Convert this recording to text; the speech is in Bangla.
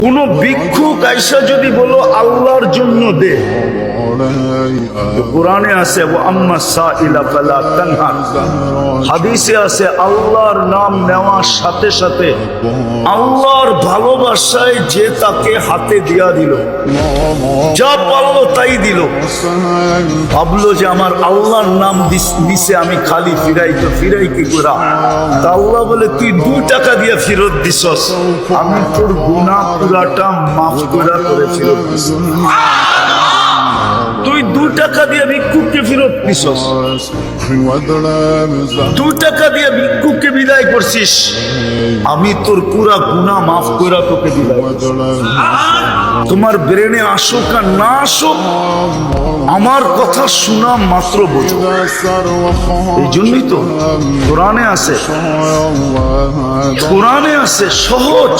কোন ভিক্ষুক আইসা যদি বলো আল্লাহর জন্য দে, কোরআনে আছে ও আম্মা সাইলা ফালা তানহার, হাদিসে আছে আল্লাহর নাম নেওয়ার সাথে সাথে আল্লাহর ভালোবাসায় যে তাকে হাতে দিয়া দিল, যা পারলো তাই দিল, ভাবলো যে আমার আল্লাহর নাম দিছে আমি খালি ফিরাই তো ফিরাই কি করা, তা আল্লাহ বলে তুই 2 টাকা দিয়ে ফেরত দিছস, আমি তোর গুনাহ পুরাটা মাফ করে ফেরত দিছি। তুই 2 টাকা দিয়ে ভিক্ষুককে ফেরত দিছস, 2 টাকা দিয়ে ভিক্ষুককে বিদায় করছিস, আমি তোর পুরা গুনাহ মাফ করে তোকে বিদায় করছি। তোমার ব্রেনে আসুক আর না আসুক, আমার কথা শোনা মাত্র বোঝো। এই জন্যই তো কোরআনে আছে, কোরআনে আছে সহজ।